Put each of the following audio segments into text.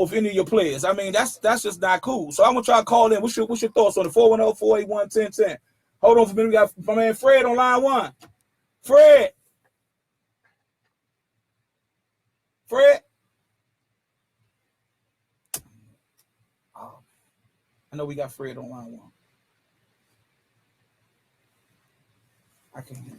ball with any of your players. I mean, that's just not cool. So I'm gonna try to call in. What's your thoughts on the 410-481-1010? Hold on for a minute. We got my man Fred on line one. Fred. Oh, I know we got Fred on line one. I can't hear.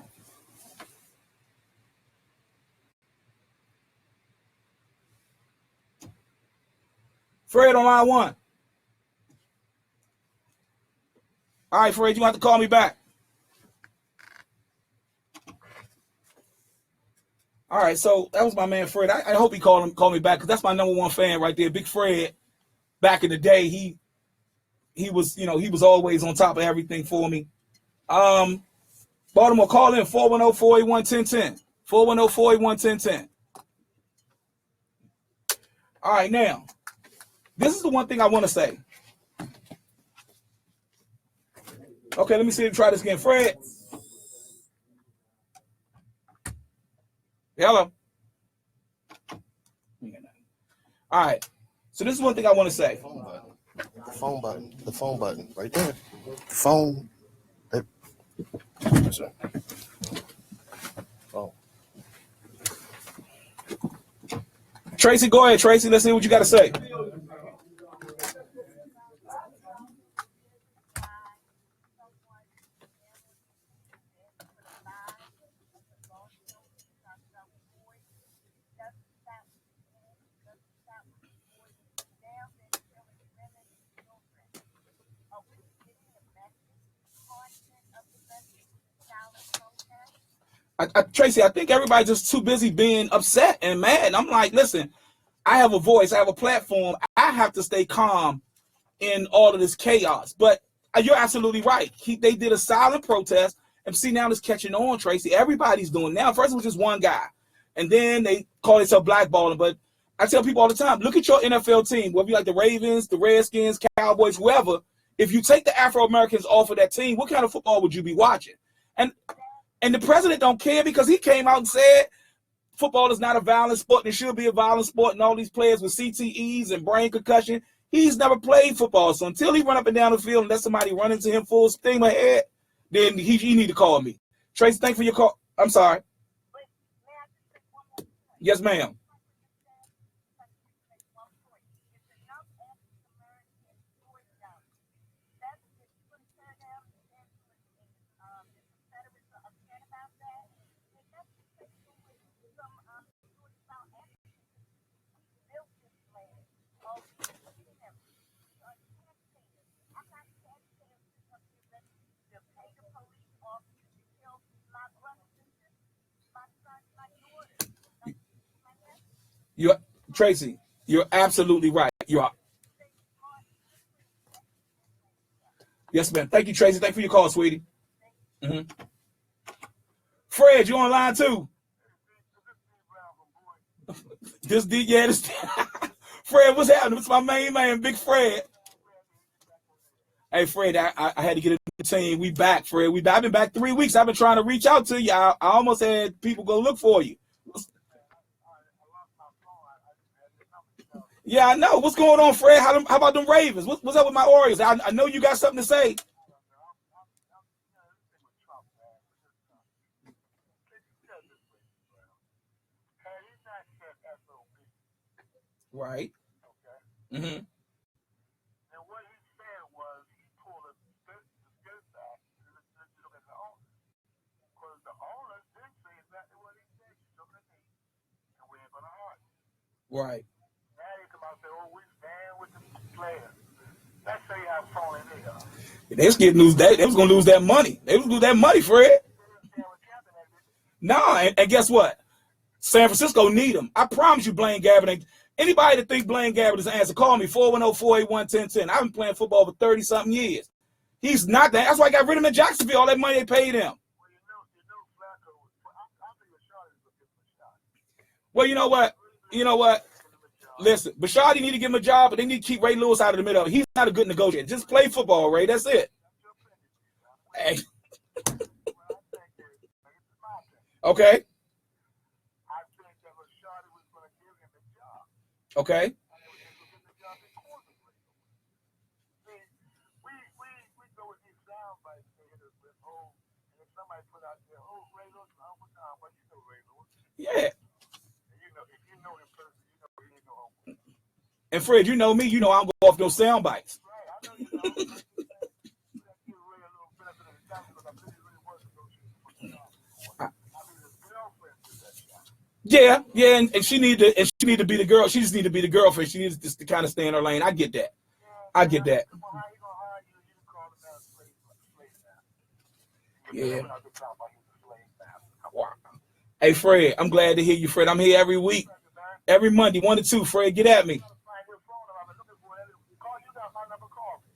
Fred on line one. All right, Fred, you have to call me back. All right, so that was my man Fred. I hope he call me back because that's my number one fan right there, Big Fred. Back in the day, he was, he was always on top of everything for me. Baltimore, call in 410-481-1010. 410-481-1010. All right, now, this is the one thing I want to say. Okay, let me see if try this again. Fred. Hello. All right. So this is one thing I want to say. The phone button right there. The phone. Oh. Tracy, go ahead, Tracy. Let's see what you got to say. Tracy, I think everybody's just too busy being upset and mad. And I'm like, listen, I have a voice, I have a platform. I have to stay calm in all of this chaos. But you're absolutely right. They did a silent protest, and see now it's catching on, Tracy. Everybody's doing now. First it was just one guy, and then they call themselves blackballing. But I tell people all the time, look at your NFL team, whether you like the Ravens, the Redskins, Cowboys, whoever. If you take the Afro-Americans off of that team, what kind of football would you be watching? And the president don't care because he came out and said football is not a violent sport and it should be a violent sport, and all these players with CTEs and brain concussion, he's never played football. So until he run up and down the field and let somebody run into him full steam ahead, then he need to call me. Tracy, thanks for your call. I'm sorry. Yes, ma'am. Tracy, you're absolutely right. You are. Yes, ma'am. Thank you, Tracy. Thank you for your call, sweetie. Mm-hmm. Fred, you online too? This Fred, what's happening? It's my main man, Big Fred. Hey, Fred, I had to get a new team. We back, Fred. I've been back 3 weeks. I've been trying to reach out to you. I almost had people go look for you. Yeah, I know. What's going on, Fred? How about them Ravens? What's up with my Orioles? I know you got something to say. Right. Okay. Mm-hmm. And what he said was he pulled the skirt back to look at the owner. Because the owner did say exactly what he said. She's looking at me, and we ain't going to argue. Right. Now you come out and say, oh, we stand with the players. Let's say how phony they are. They was getting lose that. They was going to lose that money. They was going to lose that money, Fred. Nah, and guess what? San Francisco need them. I promise you, Blaine Gabbert. Anybody that thinks Blaine Gabbert is an answer, call me, 410-481-1010. I've been playing football for 30-something years. He's not that. That's why I got rid of him in Jacksonville, all that money they paid him. Well, you know what? Listen, Bashardi need to give him a job, but they need to keep Ray Lewis out of the middle. He's not a good negotiator. Just play football, Ray. That's it. Hey. Okay. Okay. Yeah. And Fred, you know me, you know I'm going off those sound bites. Yeah, yeah, and she need to be the girl. She just need to be the girlfriend. She needs just to kind of stay in her lane. I get that. I get that. Yeah. Wow. Hey Fred, I'm glad to hear you, Fred. I'm here every week, every Monday, 1 to 2. Fred, get at me.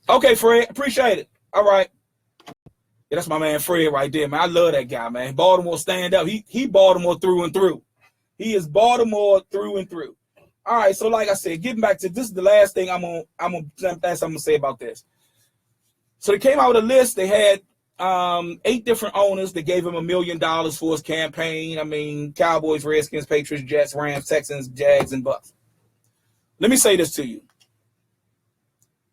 Okay, Fred, appreciate it. All right. Yeah, that's my man Fred right there, man. I love that guy, man. Baltimore stand up. He Baltimore through and through. He is Baltimore through and through. All right, so like I said, getting back to this is the last thing I'm gonna say about this. So they came out with a list. They had 8 different owners. They gave him $1 million for his campaign. I mean, Cowboys, Redskins, Patriots, Jets, Rams, Texans, Jags, and Bucks. Let me say this to you.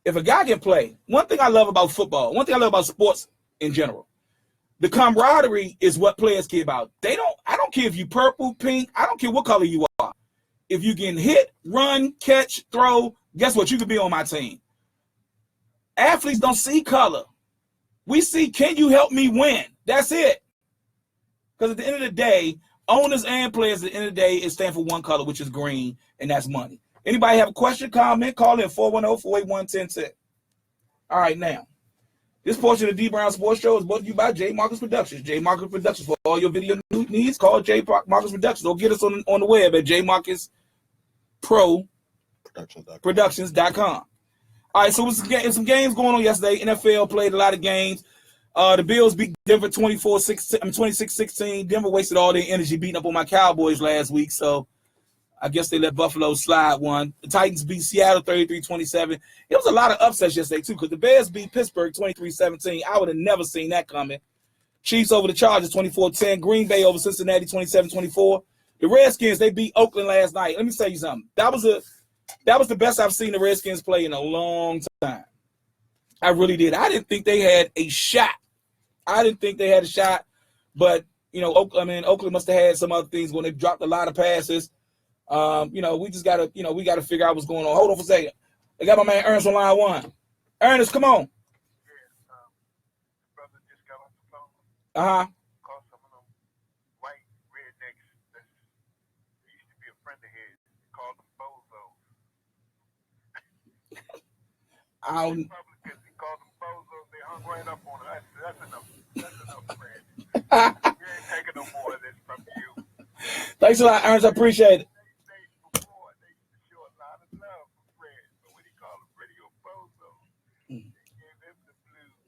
If a guy can play, one thing I love about football, one thing I love about sports in general, the camaraderie is what players care about. I don't care if you purple, pink, I don't care what color you are. If you can hit, run, catch, throw, guess what? You could be on my team. Athletes don't see color. We see, can you help me win? That's it. Because at the end of the day, owners and players, at the end of the day, it stands for one color, which is green, and that's money. Anybody have a question, comment, call in 410-481-1010. All right, now. This portion of the D Brown Sports Show is brought to you by J. Marcus Productions. J. Marcus Productions, for all your video needs, call J. Marcus Productions. Or get us on the web at jmarcusproductions.com. All right, so there's some games going on yesterday. NFL played a lot of games. The Bills beat Denver 26-16. Denver wasted all their energy beating up on my Cowboys last week, so I guess they let Buffalo slide one. The Titans beat Seattle 33-27. It was a lot of upsets yesterday, too, because the Bears beat Pittsburgh 23-17. I would have never seen that coming. Chiefs over the Chargers 24-10. Green Bay over Cincinnati 27-24. The Redskins, they beat Oakland last night. Let me tell you something. That was the best I've seen the Redskins play in a long time. I really did. I didn't think they had a shot. But, Oakland must have had some other things when they dropped a lot of passes. We just gotta figure out what's going on. Hold on for a second. I got my man Ernest on line 1. Ernest, come on. Brother just got off the phone. Called some of them white rednecks that used to be a friend of his. Called them bozos. Republicans, he called them bozos. They hung right up on it. That's enough. Fred. You ain't taking no more of this from you. Thanks a lot, Ernest. I appreciate it.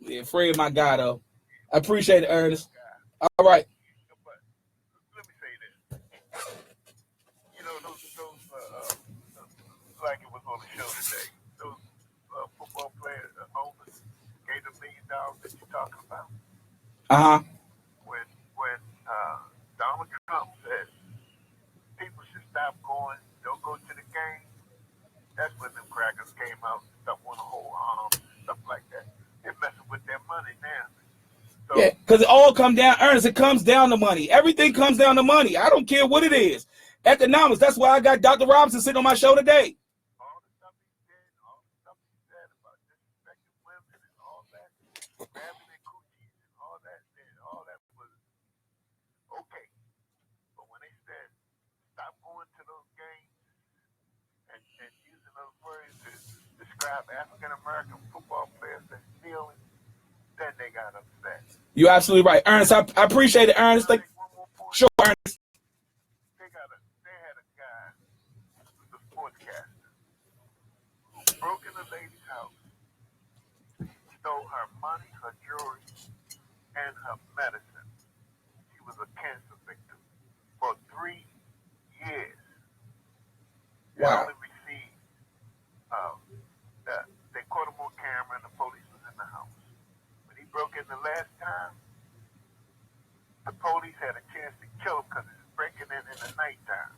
Yeah, Fred, my guy, though. I appreciate it, Ernest. All right. But let me say this. Those like it was on the show today. Those football players, owners, gave them $1 million that you're talking about. When Donald Trump said people should stop going, don't go to the game, that's when them crackers came out and stuff on the whole arms and stuff like that. They're messing with their money now. So, yeah, because it all comes down, Ernest, it comes down to money. Everything comes down to money. I don't care what it is. Economics, that's why I got Dr. Robinson sitting on my show today. All the stuff he said about disrespecting women and all that, grabbing their coochies and all that was okay. But when they said stop going to those games and using those words to describe African American football players that's stealing, then they got upset. You're absolutely right. Ernest, I appreciate it, Ernest. Sure, Ernest. They had a guy who's a sportscaster who broke in the lady's house, stole her money, her jewelry, and her medicine. She was a cancer victim for 3 years. Wow. They only received, they caught him on camera and the police was in the house. When he broke in the last time, the police had a chance to kill him because he was breaking in the nighttime.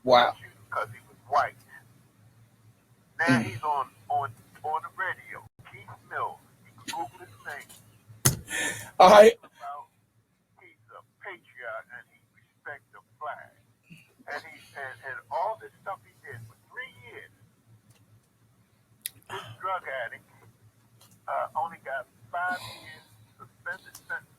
Wow. Because he was white. Now he's on the radio. Keith Mills. You can Google his name. All right. He's a patriot and he respects the flag. And all this stuff he did for 3 years, this drug addict only got 5 years suspended sentence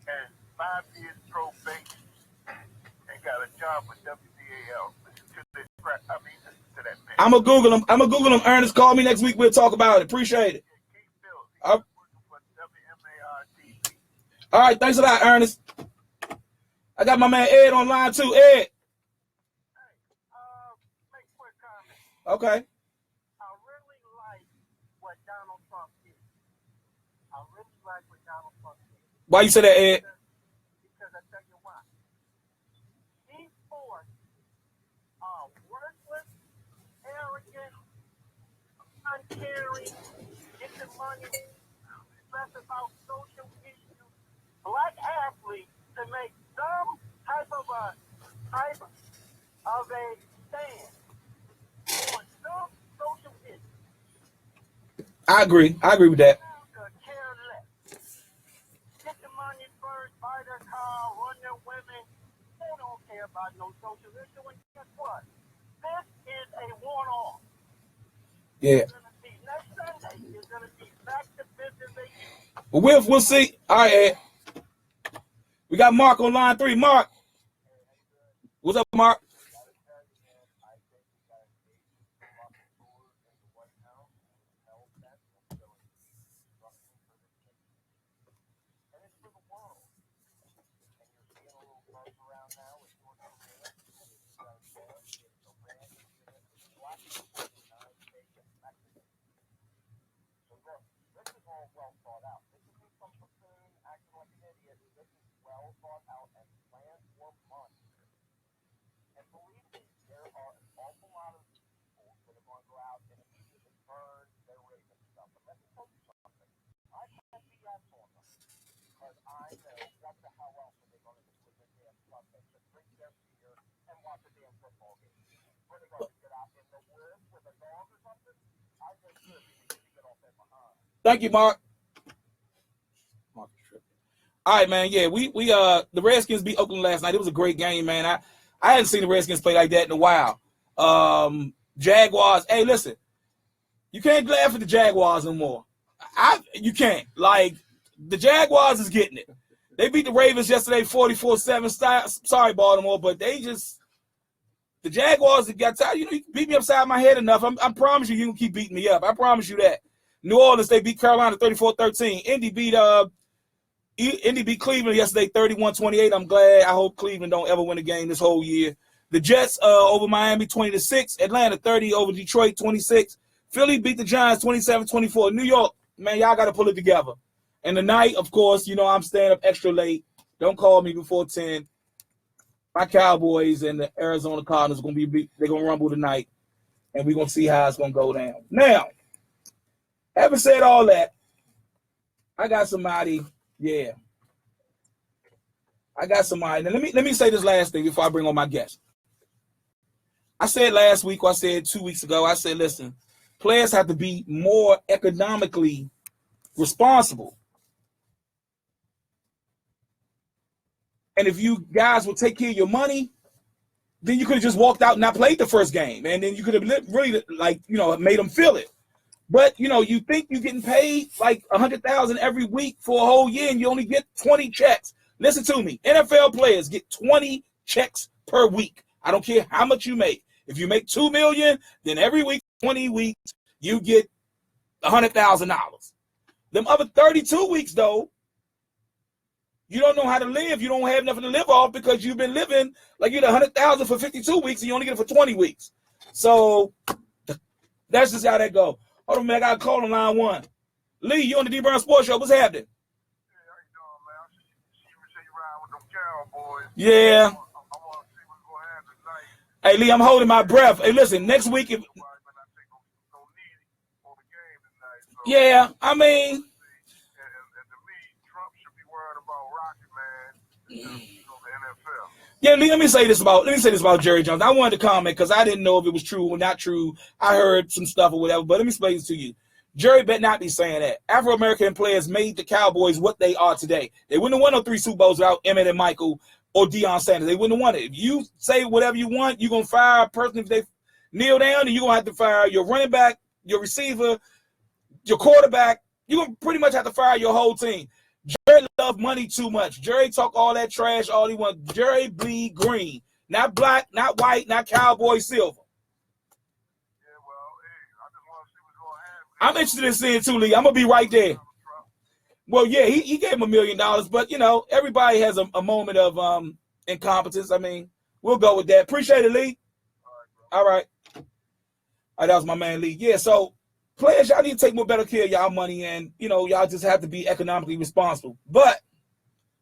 and 5 years probation and got a job with WDAL. Listen to this crap. I mean, listen to that man. I'm gonna Google him. Ernest, call me next week. We'll talk about it. Appreciate it. Working for WMAR-TV. All right, thanks a lot, Ernest. I got my man Ed online too. Ed. Make a quick comment. Okay. I really like what Donald Trump did. I really like what Donald Trump did. Why you say that, Ed? Because I tell you why. He forced worthless, arrogant, uncaring, get the money, stress about social issues, black athletes to make some type of a stand on some social issue. I agree with that. Get the money first, buy their car, run their women. They don't care about no social issue. And guess what? This is a one-off. Yeah. Next Sunday is going to be back to business as usual. Well, we'll see. All right, Ed. We got Mark on line 3. Mark. What's up, Mark? Thank you, Mark. All right, man. Yeah, we the Redskins beat Oakland last night. It was a great game, man. I hadn't seen the Redskins play like that in a while. Jaguars. Hey, listen, you can't laugh at the Jaguars no more. You can't. Like, the Jaguars is getting it. They beat the Ravens yesterday 44-7. Sorry, Baltimore, but the Jaguars have got tired. You know, you can beat me upside my head enough. I promise you can keep beating me up. I promise you that. New Orleans, they beat Carolina 34-13. Indy beat Cleveland yesterday 31-28. I'm glad. I hope Cleveland don't ever win a game this whole year. The Jets over Miami 20-6. Atlanta 30 over Detroit 26. Philly beat the Giants 27-24. New York, man, y'all got to pull it together. And tonight, of course, you know I'm staying up extra late. Don't call me before 10. My Cowboys and the Arizona Cardinals are they're gonna rumble tonight, and we're gonna see how it's gonna go down. Now, having said all that, I got somebody. Yeah, I got somebody. Now let me say this last thing before I bring on my guest. I said last week, or I said 2 weeks ago, I said, listen, players have to be more economically responsible. And if you guys will take care of your money, then you could have just walked out and not played the first game. And then you could have really, like, you know, made them feel it. But, you know, you think you're getting paid like $100,000 every week for a whole year and you only get 20 checks. Listen to me. NFL players get 20 checks per week. I don't care how much you make. If you make $2 million, then every week, 20 weeks, you get $100,000. Them other 32 weeks, though, you don't know how to live. You don't have nothing to live off because you've been living like you get $100,000 for 52 weeks and you only get it for 20 weeks. So that's just how that go. Hold on, man. I got a call on line 1. Lee, you on the D-Brown Sports Show. What's happening? Hey, how you doing, man? She riding with them Cowboys. Yeah. I want to see what's going to happen tonight. Hey, Lee, I'm holding my breath. Hey, listen, next week. Yeah, I mean. Yeah, let me say this about Jerry Jones. I wanted to comment because I didn't know if it was true or not true. I heard some stuff or whatever, but let me explain this to you. Jerry better not be saying that. Afro-American players made the Cowboys what they are today. They wouldn't have won no 3 Super Bowls without Emmett and Michael, or Deion Sanders. They wouldn't have won it. If you say whatever you want, you're going to fire a person. If they kneel down, and you're going to have to fire your running back, your receiver, your quarterback. You're going to pretty much have to fire your whole team. Jerry loved money too much. Jerry talk all that trash, all he wants. Jerry bleed green. Not black, not white, not cowboy silver. Yeah, well, hey, I just want to see what's going to happen. I'm interested in seeing too, Lee. I'm going to be right there. Well, yeah, he gave him $1 million, but, you know, everybody has a moment of incompetence. I mean, we'll go with that. Appreciate it, Lee. All right. That was my man, Lee. Yeah, so players, y'all need to take more better care of y'all money, and, you know, y'all just have to be economically responsible. But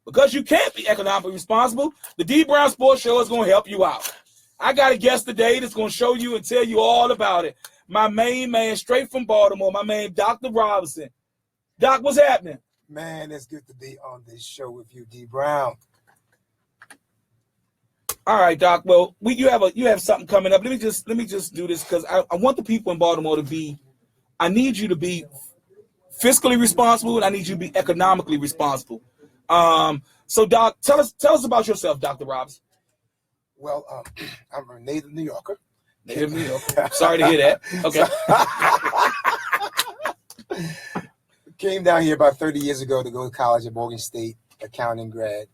because you can't be economically responsible, the D Brown Sports Show is going to help you out. I got a guest today that's going to show you and tell you all about it. My main man, straight from Baltimore, my man, Dr. Robinson. Doc, what's happening? Man, it's good to be on this show with you, D Brown. All right, Doc. Well, you have something coming up. Let me just do this because I want the people in Baltimore to be. I need you to be fiscally responsible, and I need you to be economically responsible. So, Doc, tell us about yourself, Dr. Robinson. Well, I'm a native New Yorker. Native New Yorker. Sorry to hear that. Okay. Came down here about 30 years ago to go to college at Morgan State, accounting grad.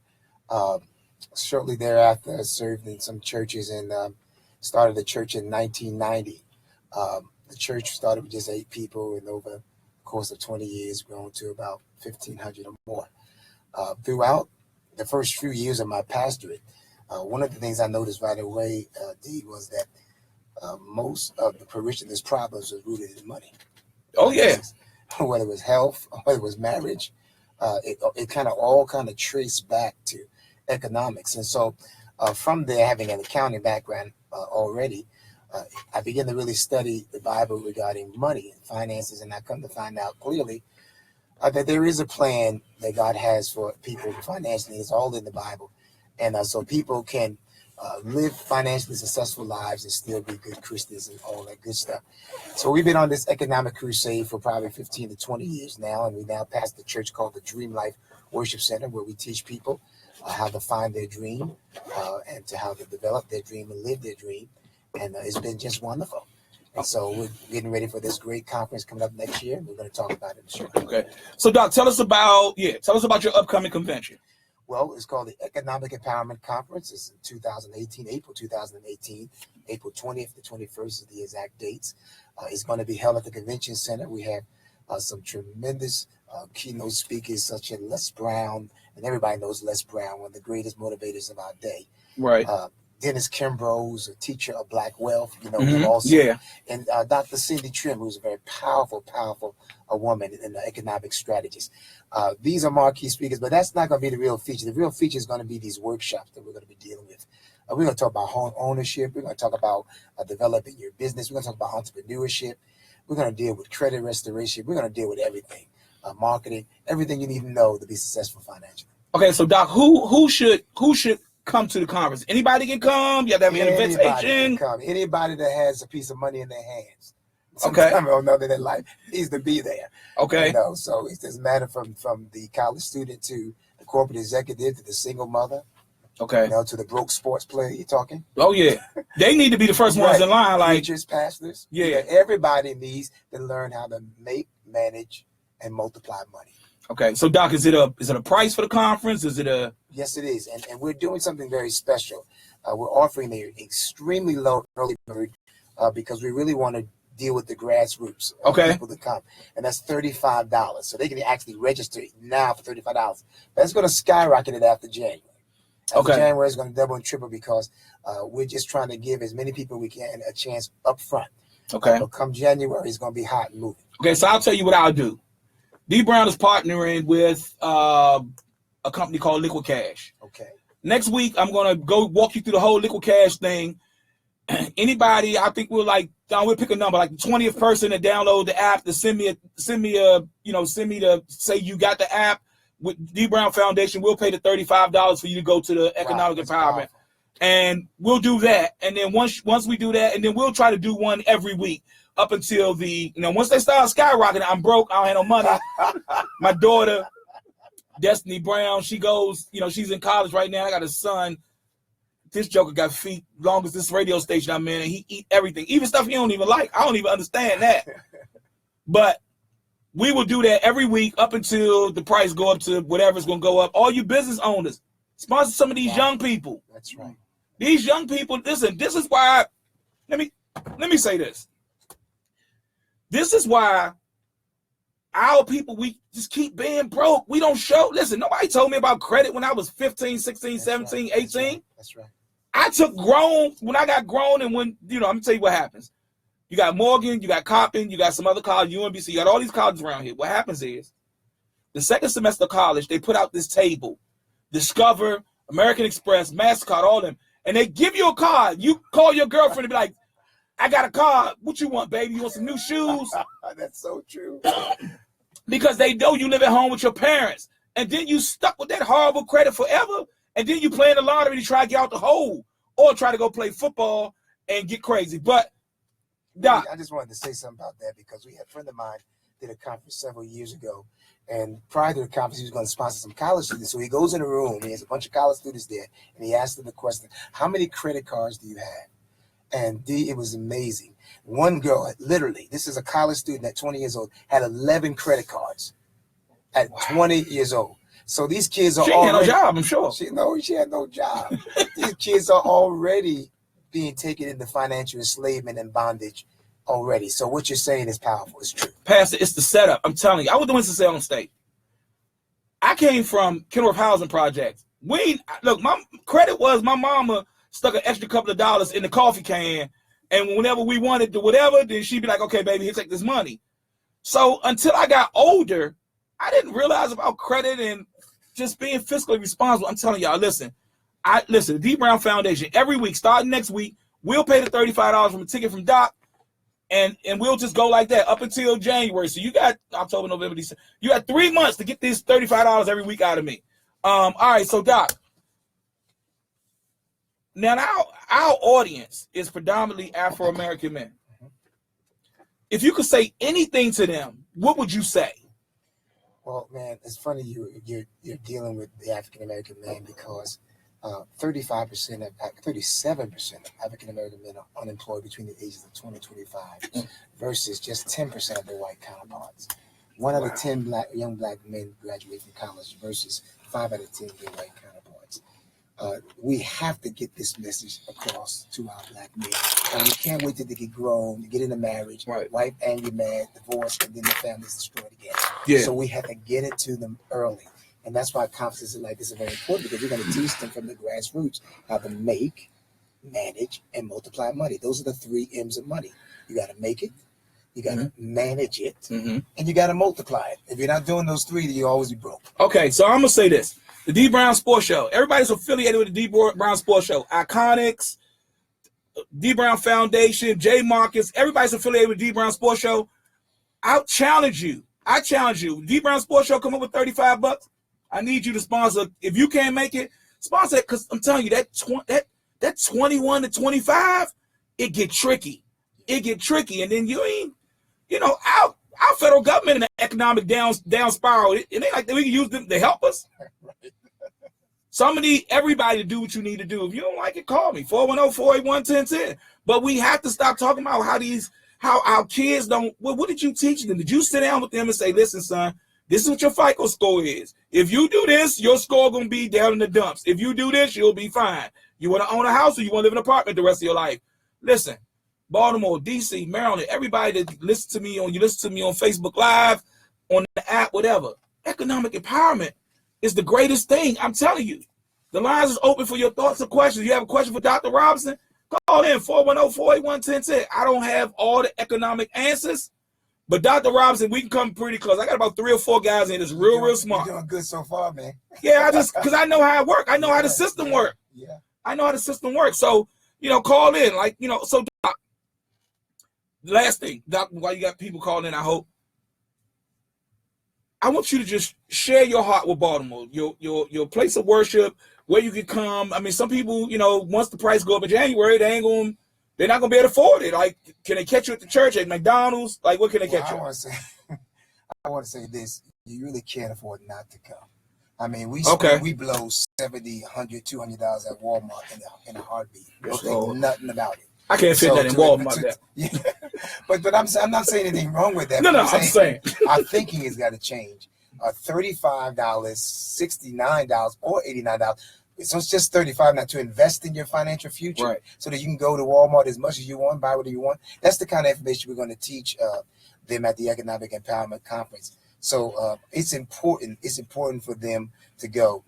Shortly thereafter, I served in some churches and started a church in 1990. The church started with just 8 people, and over the course of 20 years, grown to about 1,500 or more. Throughout the first few years of my pastorate, one of the things I noticed right away, D, was that most of the parishioners' problems was rooted in money. Oh, yeah. Whether it was health, whether it was marriage, it kind of traced back to economics. And so from there, having an accounting background already, I began to really study the Bible regarding money and finances, and I come to find out clearly that there is a plan that God has for people financially. It's all in the Bible. And so people can live financially successful lives and still be good Christians and all that good stuff. So we've been on this economic crusade for probably 15 to 20 years now, and we now passed the church called the Dream Life Worship Center, where we teach people how to find their dream and to how to develop their dream and live their dream. And it's been just wonderful. And so we're getting ready for this great conference coming up next year. We're going to talk about it. Sure. Okay. So, Doc, tell us about your upcoming convention. Well, it's called the Economic Empowerment Conference. It's in 2018, April 2018. April 20th to 21st is the exact dates. It's going to be held at the Convention Center. We have some tremendous keynote speakers such as Les Brown, and everybody knows Les Brown, one of the greatest motivators of our day. Right. Dennis Kimbrough, who's a teacher of Black Wealth, you know, him also. Yeah. And Dr. Cindy Trim, who's a very powerful woman and an economic strategist. These are marquee speakers, but that's not going to be the real feature. The real feature is going to be these workshops that we're going to be dealing with. We're going to talk about home ownership. We're going to talk about developing your business. We're going to talk about entrepreneurship. We're going to deal with credit restoration. We're going to deal with everything, marketing, everything you need to know to be successful financially. Okay, so Doc, who should come to the conference? Anybody can come. You have to have an invitation. Anybody that has a piece of money in their hands, okay, sometime or another in their life, needs to be there. Okay, you know, so it doesn't matter from the college student to the corporate executive to the single mother. Okay, you know, to the broke sports player. You talking? Oh yeah, they need to be the first ones in line. Like teachers, pastors. Yeah, everybody needs to learn how to make, manage, and multiply money. Okay, so Doc, is it a price for the conference? Is it a? Yes, it is, and we're doing something very special. We're offering an extremely low early bird because we really want to deal with the grassroots of people to come, and that's $35. So they can actually register now for $35. That's going to skyrocket it after January. After January is going to double and triple because we're just trying to give as many people we can a chance up front. Okay. But come January, it's going to be hot and moving. Okay, so I'll tell you what I'll do. D Brown is partnering with a company called Liquid Cash. Okay. Next week, I'm going to go walk you through the whole Liquid Cash thing. Anybody, I think we'll pick a number, like the 20th person to download the app, to send me to say you got the app with D Brown Foundation. We'll pay the $35 for you to go to the economic empowerment. Powerful. And we'll do that. And then once we do that, and then we'll try to do one every week. Up until once they start skyrocketing, I'm broke. I don't have no money. My daughter Destiny Brown, she goes, she's in college right now. I got a son. This joker got feet long as this radio station I'm in, and he eat everything, even stuff he don't even like. I don't even understand that. But we will do that every week up until the price go up to whatever's going to go up. All you business owners, sponsor some of these young people. That's right. These young people, listen, this is why, let me say this. This is why our people, we just keep being broke. We don't show. Listen, nobody told me about credit when I was 15, 16, 17, 18. That's right. I took grown, when I got grown, and when, I'm going to tell you what happens. You got Morgan, you got Coppin, you got some other college, UMBC, you got all these colleges around here. What happens is, the second semester of college, they put out this table, Discover, American Express, MasterCard, all them, and they give you a card. You call your girlfriend and be like, I got a card. What you want, baby? You want some new shoes? That's so true. Because they know you live at home with your parents. And then you stuck with that horrible credit forever. And then you play in the lottery to try to get out the hole. Or try to go play football and get crazy. But, Doc. I just wanted to say something about that because we had a friend of mine did a conference several years ago. And prior to the conference, he was going to sponsor some college students. So he goes in a room. He has a bunch of college students there. And he asked them the question, how many credit cards do you have? And it was amazing. One girl, literally, this is a college student at 20 years old, had 11 credit cards at 20 years old. So these kids are already... She had no job, I'm sure. She had no job. These kids are already being taken into financial enslavement and bondage already. So what you're saying is powerful. It's true. Pastor, it's the setup. I'm telling you. I was the Winston-Salem State. I came from Kenworth Housing Projects. Look, my credit was my mama stuck an extra couple of dollars in the coffee can, and whenever we wanted to whatever, then she'd be like, okay, baby, here, take this money. So until I got older, I didn't realize about credit and just being fiscally responsible. I'm telling y'all, listen, the D Brown Foundation, every week, starting next week, we'll pay the $35 from a ticket from Doc, and we'll just go like that up until January. So you got October, November, December. You got 3 months to get this $35 every week out of me. All right, so Doc, now our audience is predominantly Afro-American men. If you could say anything to them, what would you say? Well, man, it's funny you're dealing with the African-American man because 37% of African-American men are unemployed between the ages of 20 and 25 versus just 10% of their white counterparts. 1 out of 10 young black men graduate from college versus 5 out of 10 get white counterparts. We have to get this message across to our black men. And we can't wait till they get grown, to get into marriage, right. Wife angry, mad, divorce, and then the family's destroyed again. Yeah. So we have to get it to them early. And that's why conferences like this are very important because we're going to teach them from the grassroots how to make, manage, and multiply money. Those are the 3 M's of money. You got to make it, you got to manage it, and you got to multiply it. If you're not doing those 3, then you'll always be broke. Okay, so I'm going to say this. The D Brown Sports Show. Everybody's affiliated with the D Brown Sports Show. Iconics, D Brown Foundation, J Marcus, everybody's affiliated with D Brown Sports Show. I'll challenge you. D Brown Sports Show come up with $35. I need you to sponsor. If you can't make it, sponsor it, because I'm telling you, that 21 to 25, it get tricky. And then our federal government in the economic down spiral, it ain't like that we can use them to help us. Everybody to do what you need to do. If you don't like it, call me, 410-481-1010. But we have to stop talking about how our kids don't, what did you teach them? Did you sit down with them and say, listen, son, this is what your FICO score is. If you do this, your score going to be down in the dumps. If you do this, you'll be fine. You want to own a house or you want to live in an apartment the rest of your life? Listen, Baltimore, DC, Maryland, everybody that listens to me on Facebook Live, on the app, whatever. Economic empowerment is the greatest thing. I'm telling you. The lines is open for your thoughts and questions. You have a question for Dr. Robinson? Call in 410-481-1010. I don't have all the economic answers, but Dr. Robinson, we can come pretty close. I got about 3 or 4 guys in that's real smart. You're doing good so far, man. Yeah, because I know how it works. I know how the system works. Yeah. I know how the system works. So, call in. So Doc, the last thing, Doc, while you got people calling in, I want you to just share your heart with Baltimore, your place of worship, where you can come. I mean, some people, once the price go up in January, they're not gonna be able to afford it. Like, can they catch you at the church, at McDonald's? Like, what can they catch you? I want to say this: you really can't afford not to come. I mean, Okay. we blow $70, $100, $200 at Walmart in a heartbeat. We'll Yes, think Lord. nothing about it. I can't fit So that in Walmart there. yeah, but I'm not saying anything wrong with that. No, but I'm saying. our thinking has got to change. $35, $69, or $89. So it's just $35 now to invest in your financial future, Right. so that you can go to Walmart as much as you want, buy whatever you want. That's the kind of information we're going to teach them at the Economic Empowerment Conference. So it's important. It's important for them to go.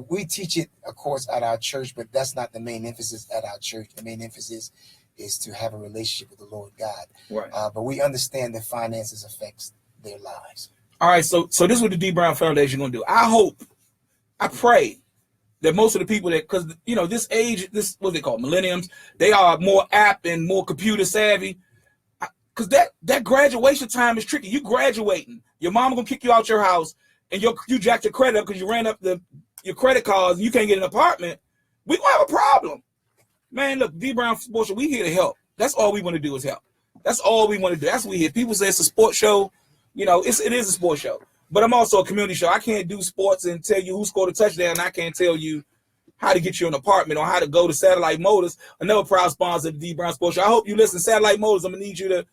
We teach it, of course, at our church, but that's not the main emphasis at our church. The main emphasis is to have a relationship with the Lord God. Right. But we understand that finances affects their lives. All right. So this is what the D Brown Foundation going to do. I pray that most of the people that, because, this age, what they call millenniums, they are more apt and more computer savvy. Because that graduation time is tricky. You graduating, your mama gonna kick you out your house, and you jacked your credit up because you ran up your credit cards and you can't get an apartment. We gonna have a problem, man. Look, D Brown Sports Show, we here to help. That's all we want to do is help. That's all we want to do. That's what we hear. People say it's a sports show. It is a sports show, but I'm also a community show. I can't do sports and tell you who scored a touchdown. I can't tell you how to get you an apartment or how to go to Satellite Motors, another proud sponsor of the D Brown Sports Show. I hope you listen. Satellite Motors, I'm gonna need you to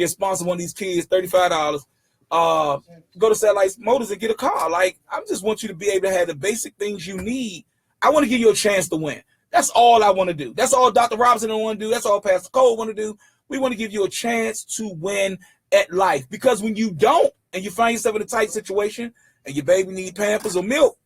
sponsor one of these kids, $35. Go to Satellite Motors and get a car. Like, I just want you to be able to have the basic things you need. I want to give you a chance to win. That's all I want to do. That's all Dr. Robinson want to do. That's all Pastor Cole want to do. We want to give you a chance to win at life. Because when you don't, and you find yourself in a tight situation, and your baby need Pampers or milk,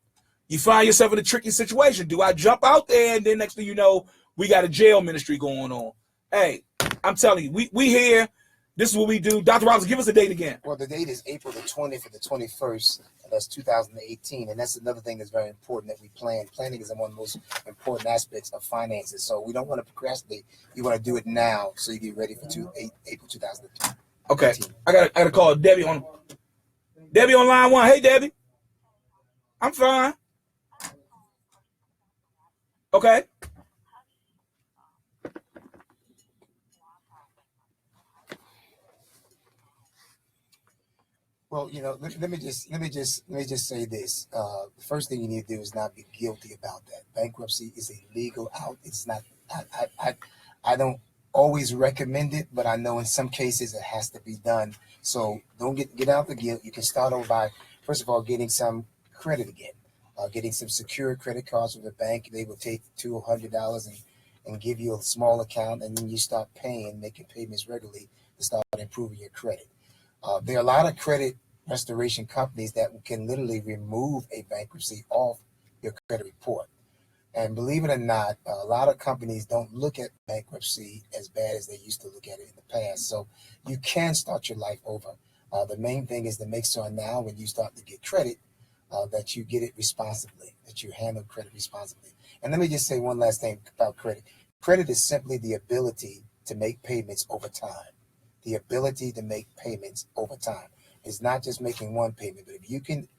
you find yourself in a tricky situation. Do I jump out there, and then next thing you know, we got a jail ministry going on? Hey, I'm telling you, we here. This is what we do. Dr. Robinson, give us a date again. Well, the date is April the 20th and the 21st. That's 2018. And that's another thing that's very important that we plan. Planning is one of the most important aspects of finances. So we don't want to procrastinate. You want to do it now so you get ready for April 2018. Okay. I got to call Debbie on line 1. Hey, Debbie. I'm fine. Okay. Well, let me just say this. The first thing you need to do is not be guilty about that. Bankruptcy is a legal out. It's not. I don't always recommend it, but I know in some cases it has to be done. So don't get out the guilt. You can start over by, first of all, getting some credit again, getting some secure credit cards from the bank. They will take $200 and give you a small account, and then you start making payments regularly to start improving your credit. There are a lot of credit restoration companies that can literally remove a bankruptcy off your credit report. And believe it or not, a lot of companies don't look at bankruptcy as bad as they used to look at it in the past. So you can start your life over. The main thing is to make sure now when you start to get credit, that you get it responsibly, that you handle credit responsibly. And let me just say one last thing about credit. Credit is simply the ability to make payments over time. The ability to make payments over time. It's not just making one payment, but if you can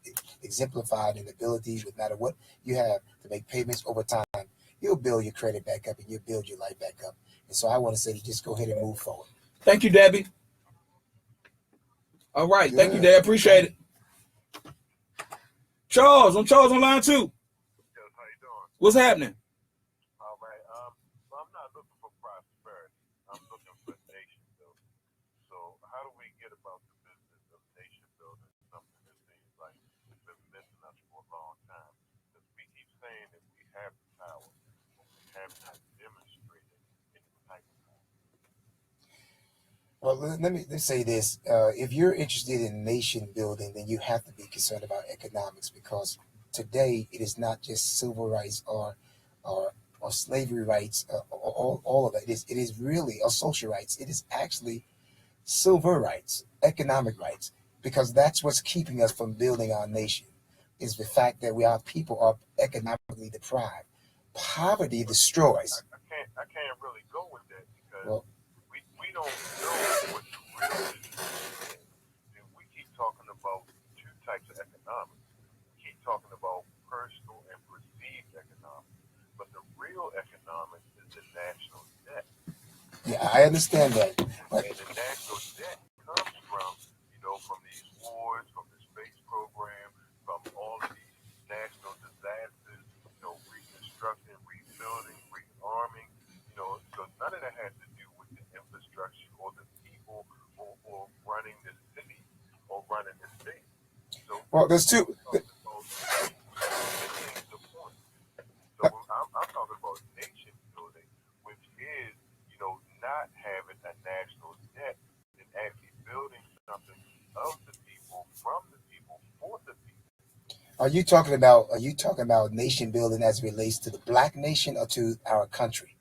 exemplify an ability, no matter what you have, to make payments over time, you'll build your credit back up and you'll build your life back up. And so I want to say, just go ahead and move forward. Thank you, Debbie. All right. Good. Thank you, Dad. Appreciate it. Charles on line 2. Yes, how you doing? What's happening? All right. So I'm not looking for prosperity. I'm looking for nation building. So how do we get about the business of nation building? Something that seems like it's been missing us for a long time. Because we keep saying that we have the power, but we have not demonstrated any type of power. Well, let me say this. If you're interested in nation building, then you have to be concerned about economics, because today it is not just civil rights or slavery rights, all of it. It is really social rights. It is actually civil rights, economic rights, because that's what's keeping us from building our nation, is the fact that our people are economically deprived. Poverty destroys. I can't really go with that because we don't know what the real issue is. And we keep talking about two types of economics. We keep talking about personal and perceived economics. But the real economics is the national debt. Yeah, I understand that. But and the national debt comes from these wars, from the space program, from all of these national running the city or running the state. So Well, there's two. the point. So I'm talking about nation building, which is, not having a national debt and actually building something of the people, from the people, for the people. Are you talking about nation building as it relates to the black nation or to our country?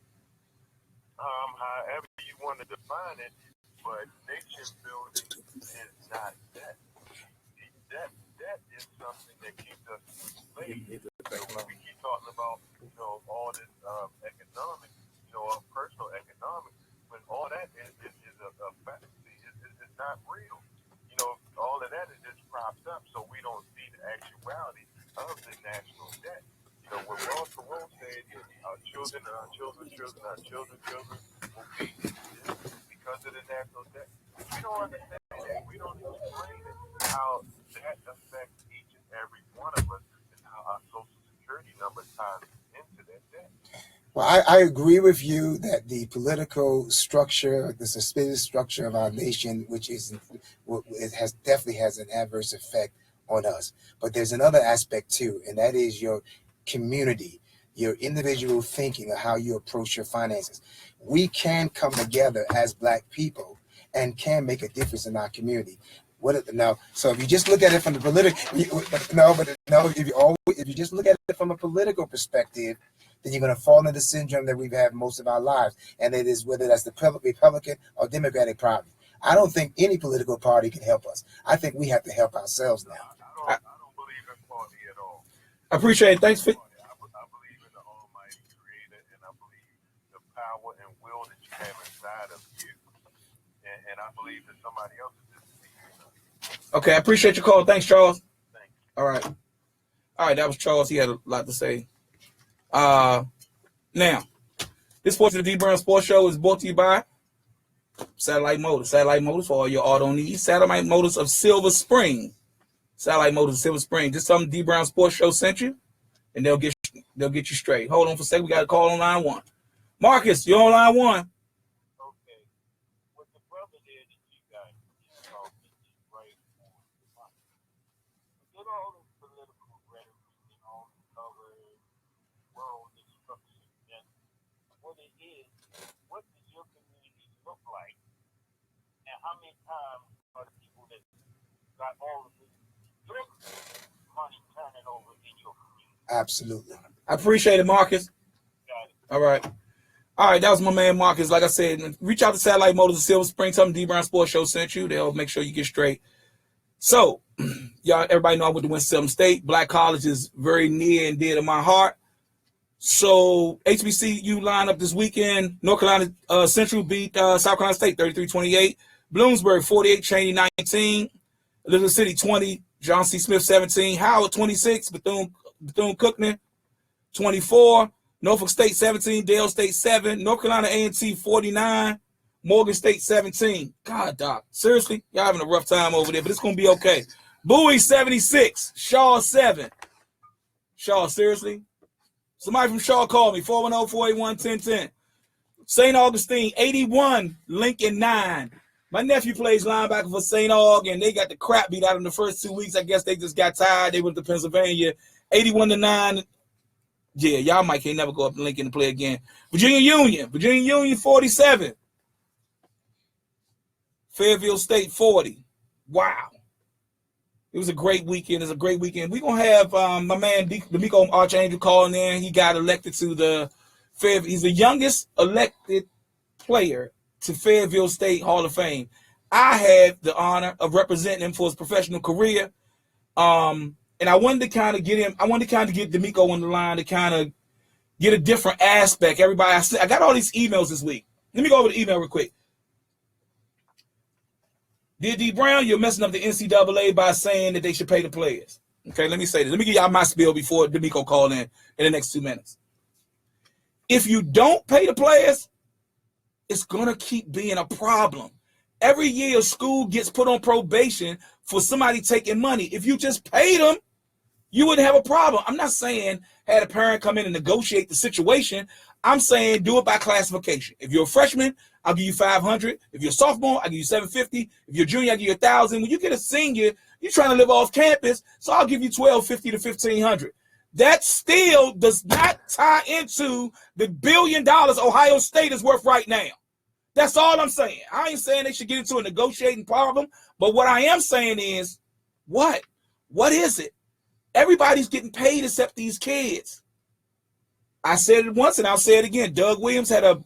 However you want to define it, but nation building is not debt. Debt is something that keeps us enslaved. So when we keep talking about, all this economics, personal economics, when all that is a fantasy, it's not real. All of that is just propped up, so we don't see the actuality of the national debt. When Ross Perot said our children and our children's children, our children's children will be because of the national debt. We don't understand that. We don't explain it, how that affects each and every one of us, and how our Social Security number ties into that debt. Well, I agree with you that the political structure, the suspicious structure of our nation, which definitely has an adverse effect on us. But there's another aspect too, and that is your community, your individual thinking of how you approach your finances. We can come together as black people and can make a difference in our community. So if you just look at it from the political, if you just look at it from a political perspective, then you're going to fall into the syndrome that we've had most of our lives, and it is whether that's the Republican or Democratic Party. I don't think any political party can help us. I think we have to help ourselves now. I don't believe in party at all. I appreciate it. Thanks for. I believe in the Almighty Creator, and I believe the power and will that you have inside of you, and I believe that somebody else is just speaking. Okay, I appreciate your call. Thanks, Charles. Thank you. All right, that was Charles. He had a lot to say. Now, this portion of the D Brown Sports Show is brought to you by Satellite Motors. Satellite Motors for all your auto needs. Satellite Motors of Silver Spring. Satellite Motors of Silver Spring. Just tell them D Brown Sports Show sent you, and they'll get you straight. Hold on for a second. We got a call on line one. Marcus, you're on line one. Okay. What the brother did that you guys talk is right on the money. Forget all this political rhetoric and all this other world destruction. And what it is, what does your community look like? And how many times are the people that got all of this money turning over in your community? Absolutely. I appreciate it, Marcus. Got it. All right, that was my man Marcus. Like I said, reach out to Satellite Motors of Silver Spring. Tell them D Brown Sports Show sent you. They'll make sure you get straight. So, y'all, everybody know I went to Winston-Salem State. Black college is very near and dear to my heart. So, HBCU lineup this weekend. North Carolina Central beat South Carolina State 33-28. Bloomsburg 48, Cheney 19. Elizabeth City 20, John C. Smith 17. Howard 26, Bethune-Cookman 24. Norfolk State 17, Dale State 7. North Carolina A&T 49. Morgan State 17. God, Doc. Seriously? Y'all having a rough time over there, but it's going to be okay. Bowie 76. Shaw 7. Shaw, seriously? Somebody from Shaw called me. 410-481-1010. St. Augustine 81. Lincoln 9. My nephew plays linebacker for St. Aug, and they got the crap beat out in the first 2 weeks. I guess they just got tired. They went to Pennsylvania. 81-9. Yeah, y'all might can't never go up to Lincoln and play again. Virginia Union 47. Fayetteville State 40. Wow. It was a great weekend. It's a great weekend. We're going to have my man Demeco Archangel calling in. He got elected to the Fayetteville. He's the youngest elected player to Fayetteville State Hall of Fame. I had the honor of representing him for his professional career. And I wanted to kind of get Demeco on the line to kind of get a different aspect. Everybody, I got all these emails this week. Let me go over the email real quick. Dear D Brown, you're messing up the NCAA by saying that they should pay the players. Okay, let me say this. Let me give y'all my spiel before Demeco call in the next 2 minutes. If you don't pay the players, it's going to keep being a problem. Every year, a school gets put on probation for somebody taking money. If you just paid them, you wouldn't have a problem. I'm not saying had a parent come in and negotiate the situation. I'm saying do it by classification. If you're a freshman, I'll give you 500. If you're a sophomore, I'll give you 750. If you're a junior, I'll give you 1,000. When you get a senior, you're trying to live off campus, so I'll give you 1,250 to 1,500. That still does not tie into the $1 billion Ohio State is worth right now. That's all I'm saying. I ain't saying they should get into a negotiating problem, but what I am saying is, what? What is it? Everybody's getting paid except these kids. I said it once and I'll say it again. Doug Williams had a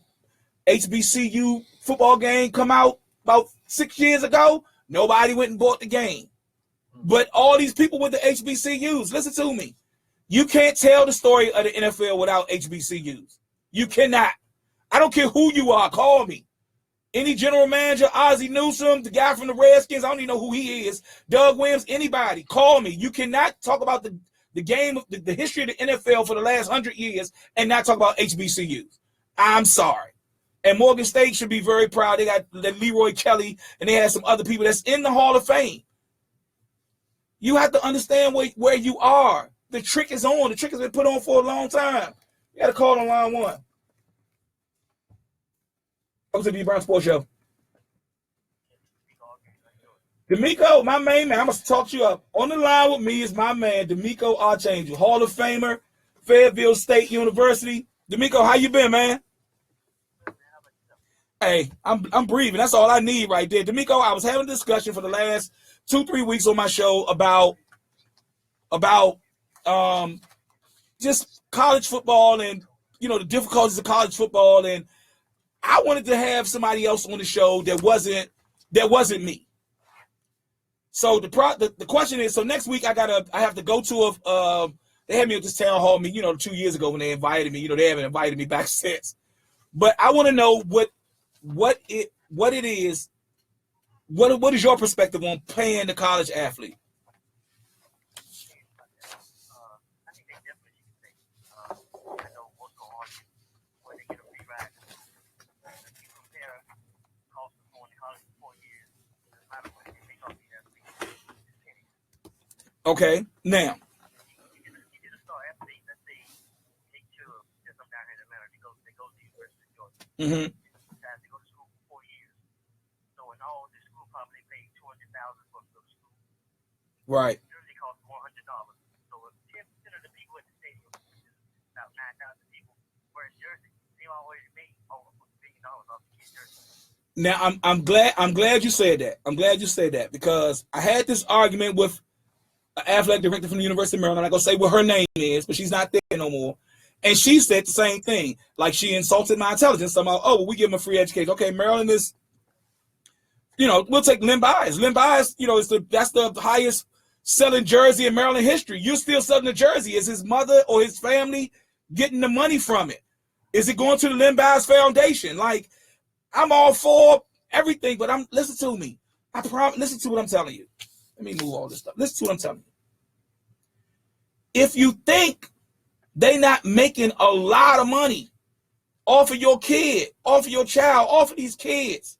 HBCU football game come out about 6 years ago. Nobody went and bought the game. But all these people with the HBCUs, listen to me. You can't tell the story of the NFL without HBCUs. You cannot. I don't care who you are. Call me. Any general manager, Ozzie Newsome, the guy from the Redskins, I don't even know who he is. Doug Williams, anybody, call me. You cannot talk about the game, the history of the NFL for the last 100 years and not talk about HBCUs. I'm sorry. And Morgan State should be very proud. They got Leroy Kelly and they had some other people that's in the Hall of Fame. You have to understand where you are. The trick is on. The trick has been put on for a long time. You got to call on line one. Welcome to the Brown Sports Show. Demeco, my main man. I must talk you up. On the line with me is my man, Demeco Archangel, Hall of Famer, Fayettville State University. Demeco, how you been, man? Hey, I'm breathing. That's all I need right there. Demeco, I was having a discussion for the last 2-3 weeks on my show about just college football and the difficulties of college football, and I wanted to have somebody else on the show that wasn't me. So the question is, so next week I have to go to they had me at this town hall meeting, 2 years ago when they invited me. They haven't invited me back since. But I want to know what it is. What is your perspective on paying the college athlete? Okay, now. Mm-hmm. Right. So 10% of the people in the stadium, about 9,000 people, were in Jersey. They already made over $1 billion off the kid's jersey. Now I'm glad you said that. I'm glad you said that because I had this argument with an athletic director from the University of Maryland. I'm not gonna say what her name is, but she's not there no more. And she said the same thing. Like she insulted my intelligence. Somehow, we give them a free education. Okay, Maryland is, we'll take Len Bias. Len Bias, that's the highest selling jersey in Maryland history. You're still selling the jersey. Is his mother or his family getting the money from it? Is it going to the Len Bias Foundation? Like, I'm all for everything, but listen to me. I promise. Listen to what I'm telling you. Let me move all this stuff. Listen to what I'm telling you. If you think they not making a lot of money off of your kid, off of your child, off of these kids,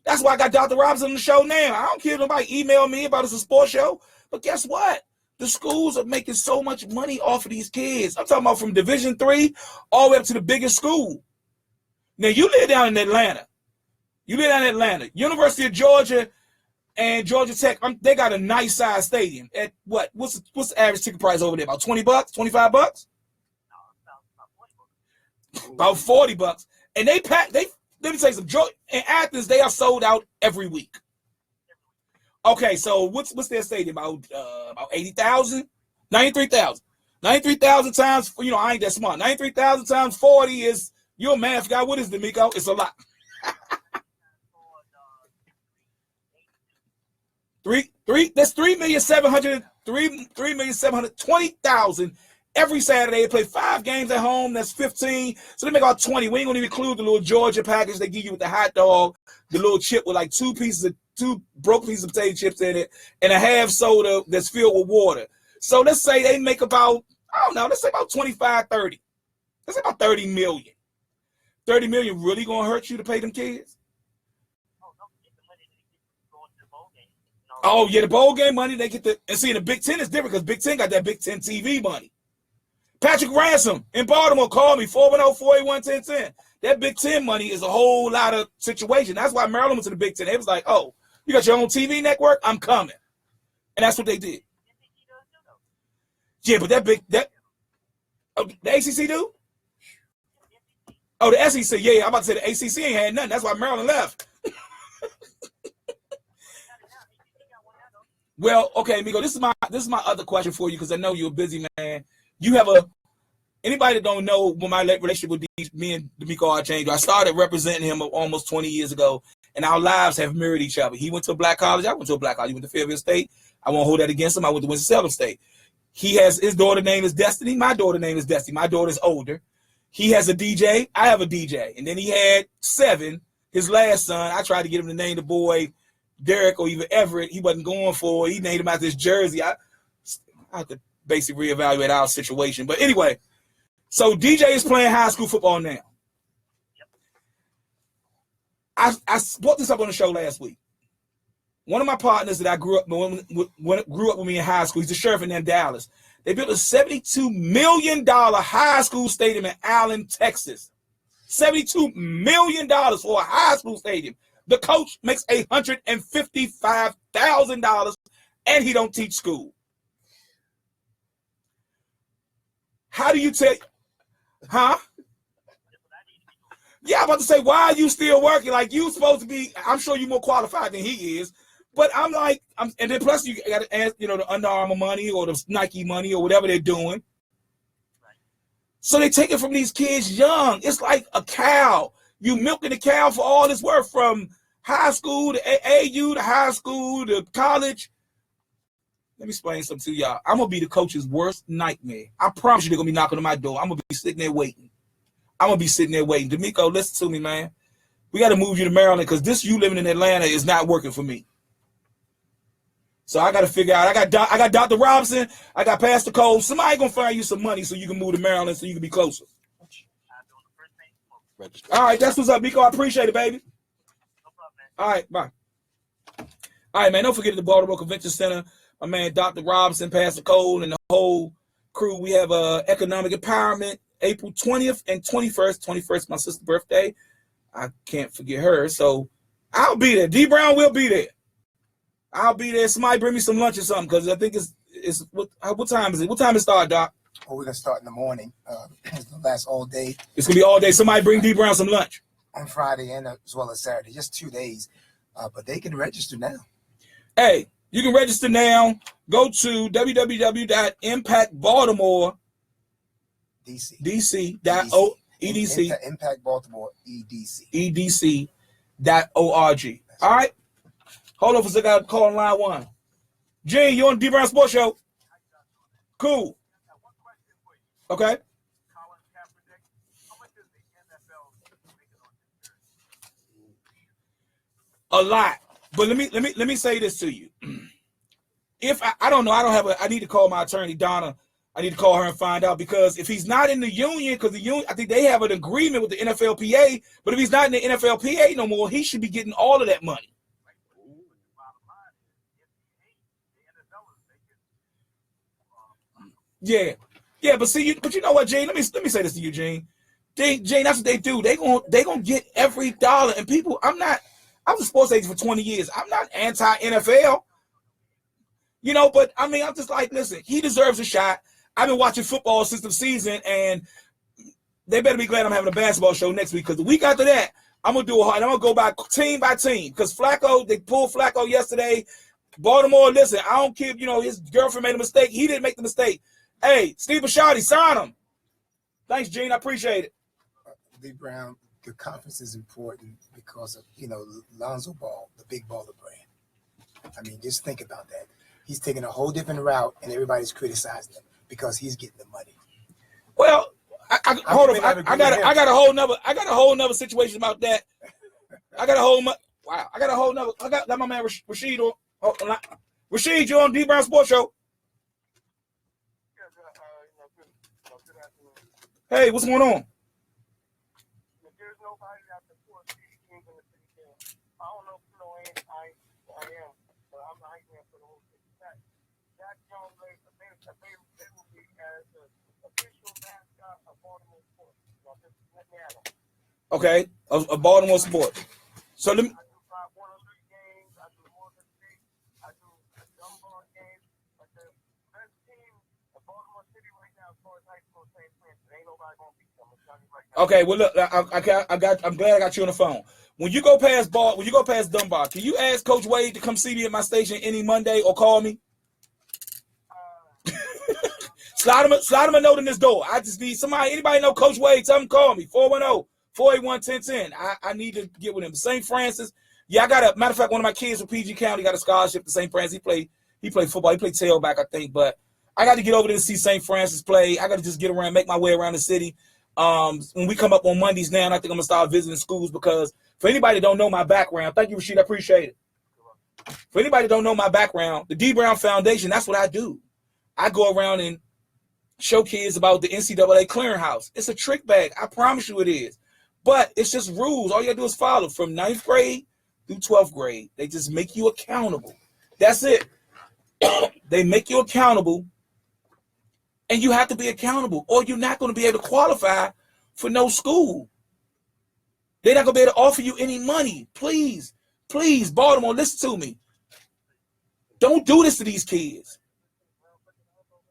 that's why I got Dr. Robinson on the show now. I don't care if nobody email me about it's a sports show, but guess what? The schools are making so much money off of these kids. I'm talking about from Division III all the way up to the biggest school. Now, you live down in Atlanta. University of Georgia and Georgia Tech, they got a nice size stadium. At what's the average ticket price over there? About $20, $25? About $40. And they let me tell you something. In Athens, they are sold out every week. Okay, so what's their stadium? About 80,000? 93,000. 93,000 times, I ain't that smart. 93,000 times 40 is, you're a math guy. What is Demeco? It's a lot. That's 3,720,000 every Saturday. They play 5 games at home. That's 15. So they make about 20. We ain't gonna even include the little Georgia package they give you with the hot dog, the little chip with like two broke pieces of potato chips in it, and a half soda that's filled with water. So let's say they make about, let's say about 25, 30. Let's say about 30 million. 30 million really gonna hurt you to pay them kids? Oh, yeah, the bowl game money, they get and see, the Big Ten is different because Big Ten got that Big Ten TV money. Patrick Ransom in Baltimore called me, 410-481-1010. That Big Ten money is a whole lot of situation. That's why Maryland went to the Big Ten. It was like, oh, you got your own TV network? I'm coming. And that's what they did. Yeah, but the ACC do? Oh, the SEC. Yeah, I'm about to say the ACC ain't had nothing. That's why Maryland left. Well, okay, Miko, this is my other question for you because I know you're a busy man. You have anybody that don't know what my relationship with me and Demeco Archangel, I started representing him almost 20 years ago, and our lives have mirrored each other. He went to a black college. I went to a black college. He went to Fayettville State. I won't hold that against him. I went to Winston-Salem State. He has his daughter name is Destiny. My daughter name is Destiny. My daughter's older. He has a DJ. I have a DJ. And then he had 7. His last son, I tried to get him to name the boy Derek or even Everett. He wasn't going for it. He named him out this jersey. I have to basically reevaluate our situation. But anyway, so DJ is playing high school football now. I brought this up on the show last week. One of my partners that I grew up with me in high school, he's a sheriff in Dallas. They built a $72 million high school stadium in Allen, Texas. $72 million for a high school stadium. The coach makes $155,000 and he don't teach school. How do you take, huh? Yeah, I'm about to say, why are you still working? Like, you supposed to be, I'm sure you're more qualified than he is. But I'm like, and then plus you got to ask, the Under Armour money or the Nike money or whatever they're doing. So they take it from these kids young. It's like a cow. You milking the cow for all this work from high school to AU to high school to college. Let me explain something to y'all. I'm going to be the coach's worst nightmare. I promise you they're going to be knocking on my door. I'm going to be sitting there waiting. Demeco, listen to me, man. We got to move you to Maryland because this you living in Atlanta is not working for me. So I got to figure out. I got Dr. Robinson. I got Pastor Cole. Somebody going to find you some money so you can move to Maryland so you can be closer. All right, that's what's up, Miko. I appreciate it, baby. All right, bye. All right, man, don't forget the Baltimore Convention Center. My man, Dr. Robinson, Pastor Cole, and the whole crew. We have economic empowerment April 20th and 21st. 21st, my sister's birthday. I can't forget her. So I'll be there. D Brown will be there. I'll be there. Somebody bring me some lunch or something because I think it's what time is it? What time it start, Doc? Oh, we're going to start in the morning. It's going to last all day. It's going to be all day. Somebody bring D Brown some lunch. On Friday and as well as Saturday. Just 2 days. But they can register now. Hey, you can register now. Go to www.impactbaltimore.edc. Impact Baltimore EDC. EDC.org. All right. Hold on for a second. I got to call on line 1. Gene, you on the D Brown Sports Show? Cool. Okay. A lot. But let me say this to you. If I don't know, I need to call my attorney, Donna. I need to call her and find out because if he's not in the union, because the union, I think they have an agreement with the NFLPA, but if he's not in the NFLPA no more, he should be getting all of that money. Yeah. Yeah, but you know what, Gene? Let me say this to you, Gene. Gene, that's what they do. They gonna get every dollar. And people, I was a sports agent for 20 years. I'm not anti-NFL. But I mean, I'm just like, listen, he deserves a shot. I've been watching football since the season, and they better be glad I'm having a basketball show next week because the week after that, I'm gonna go by team because Flacco, they pulled Flacco yesterday. Baltimore, listen, I don't care, his girlfriend made a mistake. He didn't make the mistake. Hey, Steve Bisciotti, sign him. Thanks, Gene. I appreciate it. D Brown, the conference is important because of, Lonzo Ball, the big baller brand. I mean, just think about that. He's taking a whole different route, and everybody's criticizing him because he's getting the money. Well, hold on. I got a whole nother situation about that. I got my man Rashid on. Rashid, you on D Brown Sports Show? Hey, what's going on? There's nobody out there for King in the city. I don't know if I am, but I'm not here for the whole city. That young lady, they will be as official mascot of Baltimore sports. So just let me at them. Okay, a Baltimore sport. So let me. I do 103 games. I do Morgan State. I do Dunbar games. But the best team of Baltimore City right now, as far as high school, St. Francis, ain't nobody gonna beat them. I'm telling you right now. Okay, well look, I'm glad I got you on the phone. When you go past Dunbar, can you ask Coach Wade to come see me at my station any Monday or call me? Slide him a note in this door. I just need somebody, anybody know Coach Wade, tell him to call me, 410-481-1010. I need to get with him. St. Francis, yeah, matter of fact, one of my kids from PG County got a scholarship to St. Francis. He played football. He played tailback, I think, but I got to get over there to see St. Francis play. I got to just get around, make my way around the city. When we come up on Mondays now, I think I'm going to start visiting schools because for anybody that don't know my background, thank you, Rashid, I appreciate it. For anybody that don't know my background, the D. Brown Foundation, that's what I do. I go around and show kids about the NCAA clearinghouse. It's a trick bag. I promise you it is. But it's just rules. All you got to do is follow from 9th grade through 12th grade. They just make you accountable. That's it. They make you accountable, and you have to be accountable, or you're not going to be able to qualify for no school. They're not going to be able to offer you any money. Please, Baltimore, listen to me. Don't do this to these kids.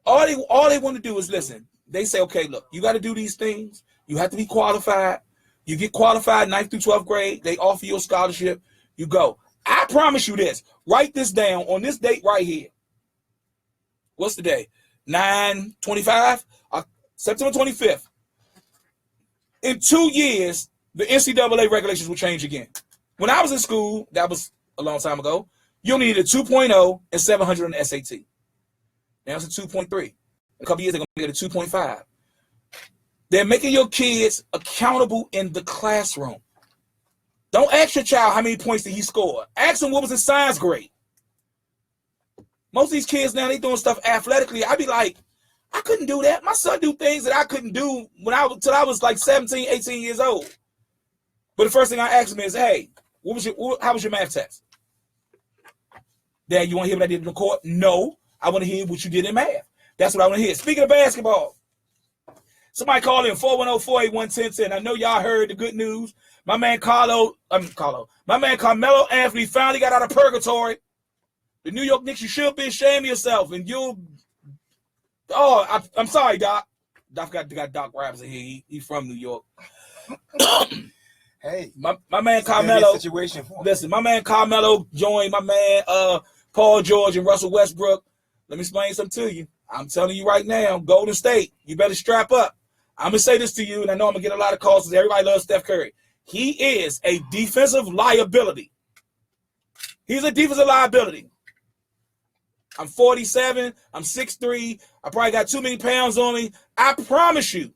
All they want to do is listen. They say, okay, look, you got to do these things. You have to be qualified. You get qualified 9th through 12th grade. They offer you a scholarship. You go. I promise you this. Write this down on this date right here. What's the day? 9/25? September 25th. In 2 years, the NCAA regulations will change again. When I was in school, that was a long time ago, you only needed a 2.0 and 700 on the SAT. Now it's a 2.3. In a couple years, they're going to get a 2.5. They're making your kids accountable in the classroom. Don't ask your child how many points did he score. Ask him what was his science grade. Most of these kids now, they doing stuff athletically. I be like, I couldn't do that. My son do things that I couldn't do till I was like 17, 18 years old. But the first thing I ask him is, hey, how was your math test? Dad, you want to hear what I did in the court? No, I want to hear what you did in math. That's what I want to hear. Speaking of basketball, somebody call in 410-481-1010. I know y'all heard the good news. My man Carmelo Anthony finally got out of purgatory. The New York Knicks, you should be ashamed of yourself. And I'm sorry, Doc. Doc got Doc Robinson here. He's from New York. Hey, my man Carmelo. Situation for Listen, my man Carmelo joined my man Paul George and Russell Westbrook. Let me explain something to you. I'm telling you right now, Golden State, you better strap up. I'm going to say this to you, and I know I'm going to get a lot of calls because everybody loves Steph Curry. He is a defensive liability. He's a defensive liability. I'm 47. I'm 6'3". I probably got too many pounds on me. I promise you,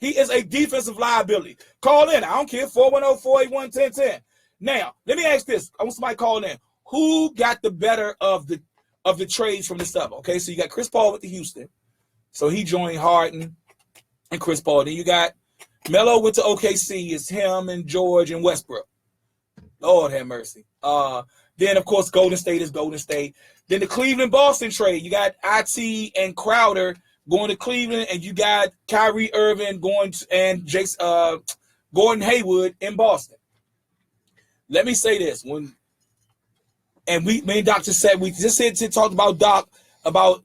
he is a defensive liability. Call in. I don't care. 410-481-1010. Now, let me ask this. I want somebody calling in. Who got the better of the trades from the summer? Okay, so you got Chris Paul with the Houston. So he joined Harden and Chris Paul. Then you got Melo went to OKC. It's him and George and Westbrook. Lord have mercy. Then, of course, Golden State is Golden State. Then the Cleveland-Boston trade. You got IT and Crowder going to Cleveland, and you got Kyrie Irving going and Gordon Hayward in Boston. Let me say this. Me and Doc just said, we just talked about Doc about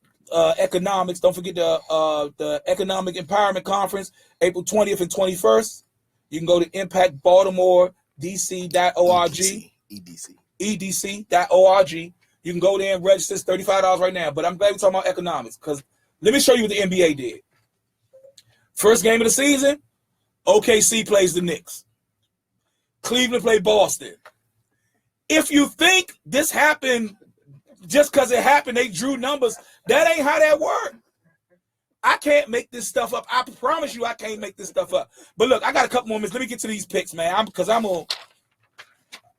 economics. Don't forget the Economic Empowerment Conference, April 20th and 21st. You can go to impactbaltimoredc.org. EDC.org. You can go there and register. It's $35 right now. But I'm glad we're talking about economics because let me show you what the NBA did. First game of the season, OKC plays the Knicks. Cleveland played Boston. If you think this happened just because it happened, they drew numbers, that ain't how that worked. I can't make this stuff up. I promise you I can't make this stuff up. But look, I got a couple more minutes. Let me get to these picks, man.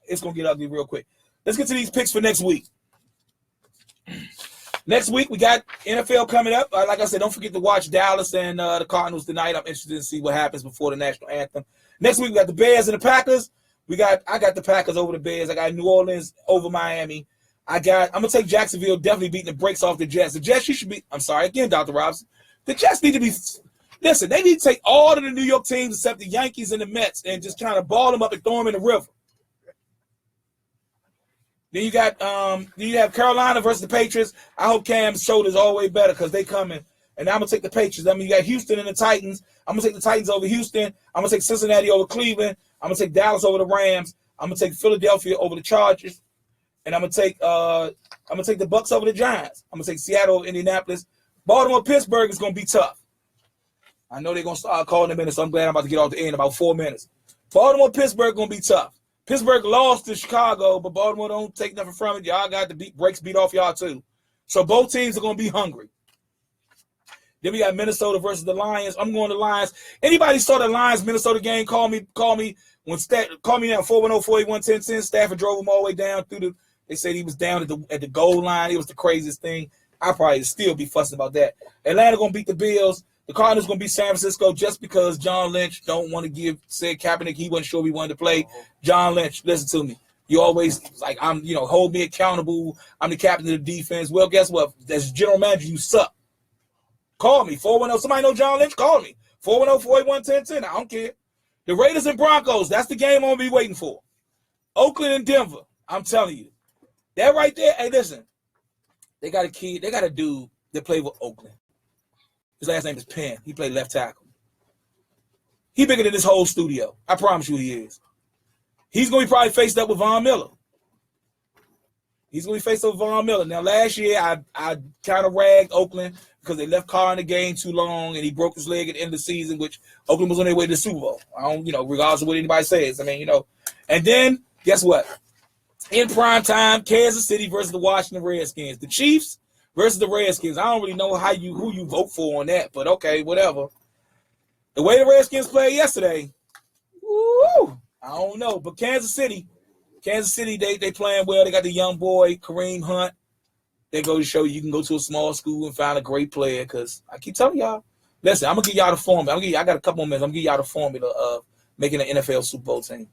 It's going to get ugly real quick. Let's get to these picks for next week. Next week, we got NFL coming up. Like I said, don't forget to watch Dallas and the Cardinals tonight. I'm interested to see what happens before the national anthem. Next week, we got the Bears and the Packers. I got the Packers over the Bears. I got New Orleans over Miami. I'm going to take Jacksonville definitely beating the brakes off the Jets. The Jets, I'm sorry, again, Dr. Robinson. The Jets need to be. Listen, they need to take all of the New York teams except the Yankees and the Mets and just kind of ball them up and throw them in the river. Then you have Carolina versus the Patriots. I hope Cam's shoulder's all the way better because they coming. And I'm gonna take the Patriots. I mean, you got Houston and the Titans. I'm gonna take the Titans over Houston. I'm gonna take Cincinnati over Cleveland. I'm gonna take Dallas over the Rams. I'm gonna take Philadelphia over the Chargers, and I'm gonna take the Bucks over the Giants. I'm gonna take Seattle over Indianapolis. Baltimore, Pittsburgh is gonna be tough. I know they're gonna start calling them in, so I'm glad I'm about to get off the air in about 4 minutes. Baltimore, Pittsburgh gonna be tough. Pittsburgh lost to Chicago, but Baltimore don't take nothing from it. Y'all got the breaks beat off y'all too. So both teams are gonna be hungry. Then we got Minnesota versus the Lions. I'm going to Lions. Anybody saw the Lions Minnesota game? Call me when call me now 410-481-1010. Stafford drove him all the way down through the. They said he was down at the goal line. It was the craziest thing. I probably still be fussing about that. Atlanta gonna beat the Bills. The Cardinals gonna beat San Francisco just because John Lynch don't want to said Kaepernick he wasn't sure he wanted to play. John Lynch, listen to me. You always like hold me accountable. I'm the captain of the defense. Well, guess what? As general manager, you suck. Call me 410. Somebody know John Lynch? Call me 410-481-1010. I don't care. The Raiders and Broncos. That's the game I'm gonna be waiting for. Oakland and Denver. I'm telling you, that right there. Hey, listen. They got a kid. They got a dude that played with Oakland. His last name is Penn. He played left tackle. He bigger than this whole studio. I promise you he is. He's going to be probably faced up with Von Miller. He's going to be faced up with Von Miller. Now, last year, I kind of ragged Oakland because they left Carr in the game too long, and he broke his leg at the end of the season, which Oakland was on their way to the Super Bowl. I don't, regardless of what anybody says. I mean, And then, guess what? In prime time, Kansas City versus the Washington Redskins. The Chiefs versus the Redskins. I don't really know who you vote for on that, but okay, whatever. The way the Redskins played yesterday, woo, I don't know. But Kansas City, they playing well. They got the young boy, Kareem Hunt. They go to show you can go to a small school and find a great player because I keep telling y'all, listen, I'm going to give y'all the formula. I got a couple more minutes. I'm going to give y'all the formula of making an NFL Super Bowl team.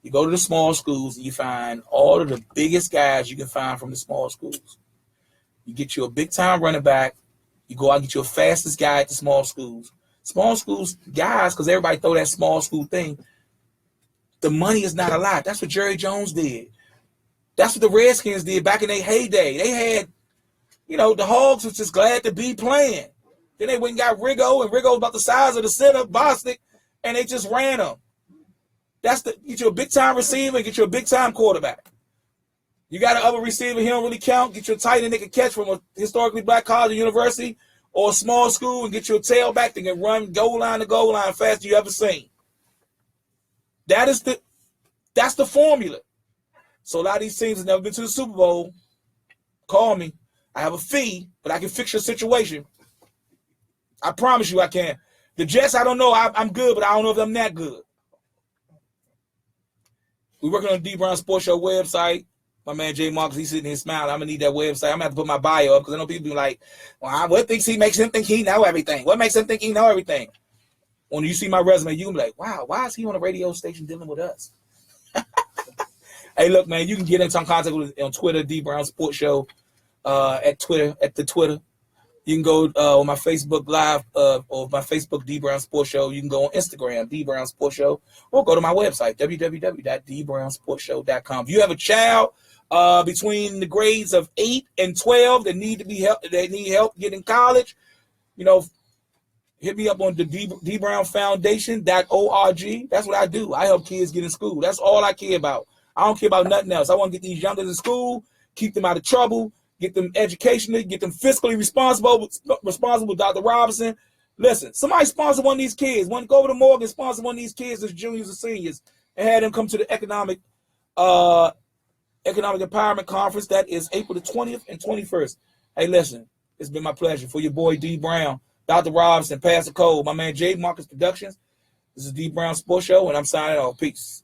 You go to the small schools and you find all of the biggest guys you can find from the small schools. You get you a big-time running back. You go out and get you a fastest guy at the small schools. Small schools, guys, because everybody throw that small school thing, the money is not a lot. That's what Jerry Jones did. That's what the Redskins did back in their heyday. They had, the Hogs was just glad to be playing. Then they went and got Riggo, and Riggo was about the size of the center, Bostic, and they just ran them. Get you a big-time receiver and get you a big-time quarterback. You got an other receiver, he don't really count. Get you a tight end that can catch from a historically black college or university or a small school and get you a tailback that can run goal line to goal line faster you ever seen. That's the formula. So a lot of these teams have never been to the Super Bowl. Call me. I have a fee, but I can fix your situation. I promise you I can. The Jets, I don't know. I'm good, but I don't know if I'm that good. We're working on the D Brown Sports Show website. My man Jay Marcus, he's sitting here smiling. I'm going to need that website. I'm going to have to put my bio up because I know people be like, well, what makes him think he know everything? What makes him think he know everything? When you see my resume, you can be like, wow, why is he on a radio station dealing with us? Hey, look, man, you can get in some contact with us on Twitter, D Brown Sports Show, at the Twitter. You can go on my Facebook Live or my Facebook D Brown Sports Show. You can go on Instagram, D Brown Sports Show, or go to my website, www.dbrownssportshow.com. If you have a child between the grades of 8 and 12 that need help getting college, hit me up on the dbrownfoundation.org. That's what I do. I help kids get in school. That's all I care about. I don't care about nothing else. I want to get these youngers in school, keep them out of trouble, get them educationally, get them fiscally responsible, Dr. Robinson. Listen, somebody sponsor one of these kids. Go over to Morgan, sponsor one of these kids as juniors or seniors, and have them come to the Economic Empowerment Conference. That is April the 20th and 21st. Hey, listen, it's been my pleasure. For your boy D Brown, Dr. Robinson, Pastor Cole, my man J Marcus Productions. This is D Brown Sports Show, and I'm signing off. Peace.